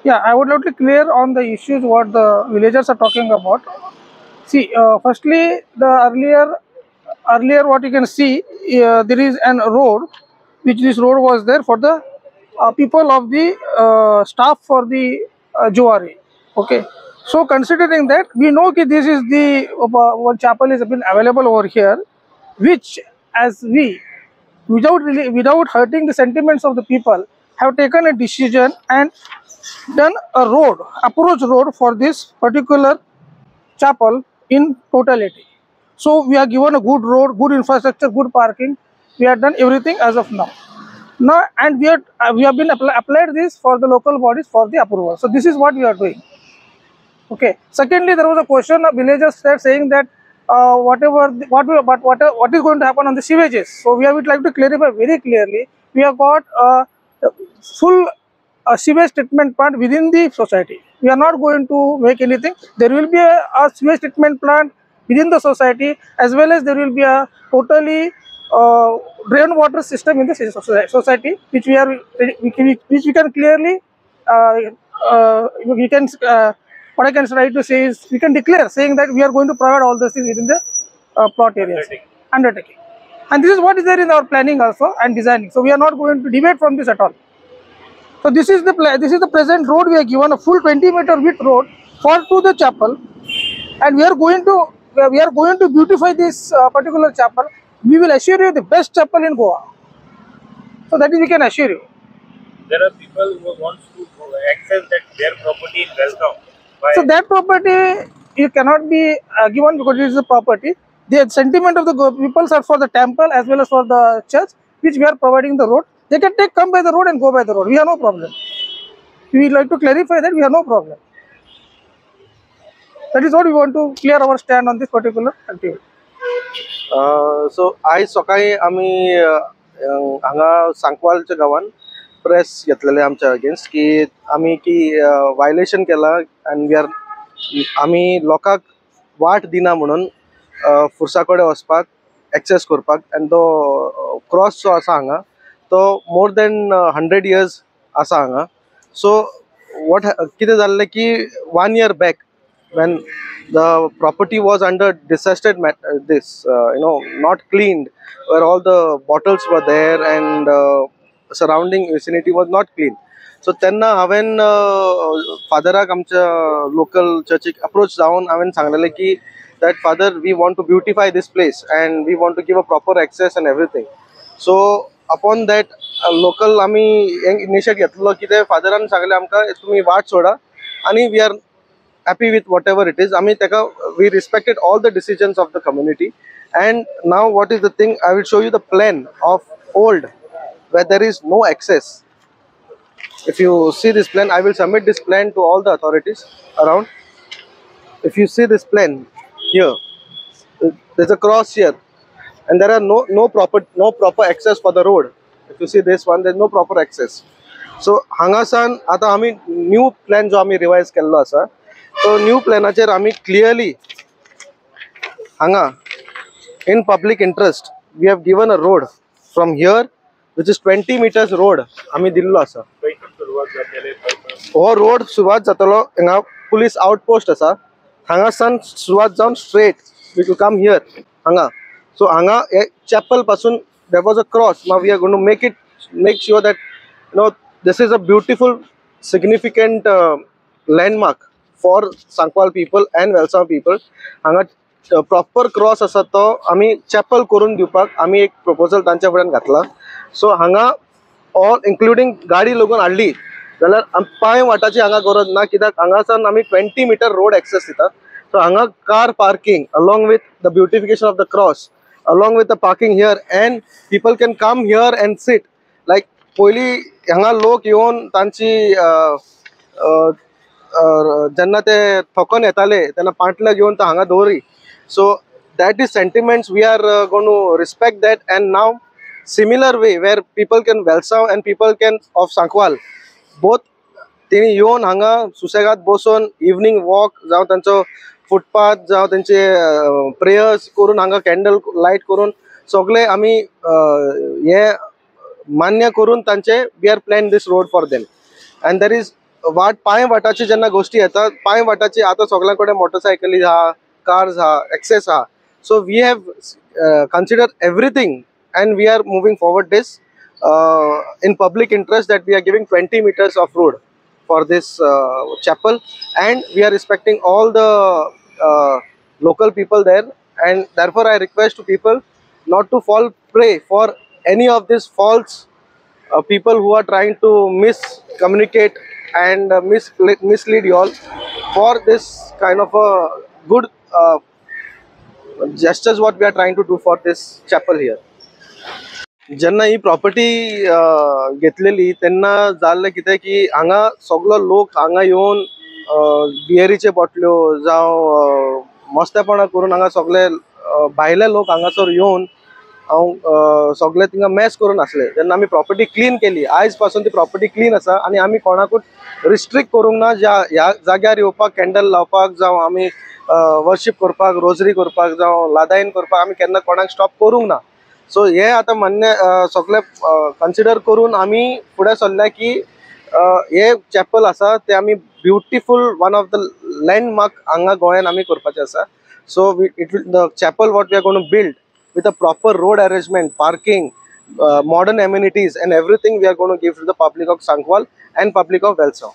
Yeah, I would like to clear on the issues what the villagers are talking about. See, firstly, the earlier what you can see, there is an road, which this road was there for the people of the staff for the Juwari. Okay, so considering that, we know that this is the one chapel is been available over here, which as we without hurting the sentiments of the people have taken a decision and done a road approach road for this particular chapel in totality. So we are given a good road, good infrastructure, good parking. We have done everything as of now. Now, and we have been applied this for the local bodies for the approval. So this is what we are doing. Okay. Secondly, there was a question of villagers that saying that what is going to happen on the sewages. So we would like to clarify very clearly. We have got full sewage treatment plant within the society. We are not going to make anything. There will be a sewage treatment plant within the society, as well as there will be a totally drain water system in the society, which we can clearly we can what I can try to say is we can declare saying that we are going to provide all those things within the plot areas undertaking. And this is what is there in our planning also and designing. So we are not going to deviate from this at all. So this is the present road. We are given a full 20-meter width road for to the chapel, and we are going to beautify this particular chapel. We will assure you the best chapel in Goa. So that is we can assure you. There are people who wants to access that their property in Welcome. So that property you cannot be given because it is a property. The sentiment of the peoples are for the temple as well as for the church, which we are providing the road. They can come by the road and go by the road. We have no problem. We would like to clarify that we have no problem. That is what we want to clear our stand on this particular activity. सो आयज सकाळी आमी हांगा सांकवालच्या गांवान press घेतलेले आमच्या against की आमी की वायलेशन केला आनी आमी लोकांक वाट दिना म्हणून फुर्सा कडेन वचपाक एक्सेस करपाक आनी तो क्रॉस जो आसा हांगा तो मोर देन 100 years आसा हांगा. सो वॉट कितें जाल्लें की 1 year back when the property was under disaster not cleaned, where all the bottles were there and surrounding vicinity was not clean. So tenna haven fatherak amcha local churchik approach down haven sanglele ki that father, we want to beautify this place and we want to give a proper access and everything. So upon that local ami initiative घेतलो की ते फादरान सांगले आमकां तुम्ही वाट soda आणि we are happy with whatever it is. We respected all the decisions of the community, and now what is the thing, I will show you the plan of old where there is no access. If you see this plan, I will submit this plan to all the authorities around. If you see this plan here, there's a cross here and there are no proper access for the road. If you see this one, there's no proper access. So hangasan आता आम्ही new plan जो आम्ही revise केल्लो आसा तो new प्लॅनाचेर आम्ही clearly हांगा in public interest we have given a road from here which is 20 meters road आम्ही दिल्लो आसा. हो रोड सुरुवात जातलो हांगा पुलीस आउटपोस्ट आसा हांगासान सुरुवात जावन straight we to come here हांगा. सो हांगा चॅपल पासून there was a cross. Now we are going to make sure that this is a beautiful significant landmark for Sankwal people and Welsav people. हांगा proper cross आसा तो आमी chapel करून दिवपाक आमी एक प्रपोजल तांच्या फुड्यान घातला. सो हांगा ऑल इन्क्लुडिंग गाडी लागून हाडली जाल्यार पांय वाटाची हांगा गरज ना कित्याक हांगासान आमी 20 meter रोड एक्सेस दिता. सो हांगा car parking along with the beautification of the cross, along with the parking here, and people can come here and sit. Like पयली हांगा लोक येवन तांची जेन्ना ते थकोन येताले तेन्ना पाटल्या घेवन तो हांगा दवरी. सो that is sentiments we are going to respect that, and now similar way where people can Welsav and people can of Sankwal both तेणी येवन हांगा सुसेगाद बसून इवनिंग वॉक जावं तांचो फुटपाथ जावं तांचे प्रेयर्स करून हांगा कॅन्डल लायट करून सगळे आमी हे मान्य करून तांचे we are plan this road for them. And there is वाट पांय वाटाची जेन्ना गोष्टी येतात, पांय वाटाची आता सगळ्यां कडेन मोटरसायकली आहा, कार्स आहा, एक्सेस आहा. So we have consider everything and we are moving forward this in public interest that we are giving 20 meters of road for this chapel, and we are respecting all the local people there, and therefore I request to people not to fall prey for any of these false people who are trying to miscommunicate and mislead you all for this kind of a good gestures what we are trying to do for this chapel here. जेन्ना ही property घेतलेली तेन्ना जाल्लें कितें की हांगा सगळो लोक हांगा येवन बियरीचे बॉटल्यो जावं मस्तेपणां करून हांगा सगळे भायले लोक हांगासर येवन हांव सगळे थिंगा मॅस करून आसले. जेन्ना आमी प्रॉपर्टी क्लीन केली, आयज पासून ती प्रॉपर्टी क्लीन आसा आनी आमी कोणाकूच रिस्ट्रिक्ट करूंक ना. ह्या जाग्यार येवपाक, कॅन्डल लावपाक जावं आमी वर्शीप करपाक, रोजरी करपाक जावं लादायन करपाक आमी केन्ना कोणाक स्टॉप करूंक ना. सो हे आता मान्य सगळे कन्सिडर करून आमी फुडें सरल्या की हे चॅपल आसा ते आमी beautiful one of the landmark हांगा गोंयान आमी करपाचें आसा. So it will the chapel what we are going to build with a proper road arrangement, parking, modern amenities and everything we are going to give to the public of Sankwal and public of Welsaw.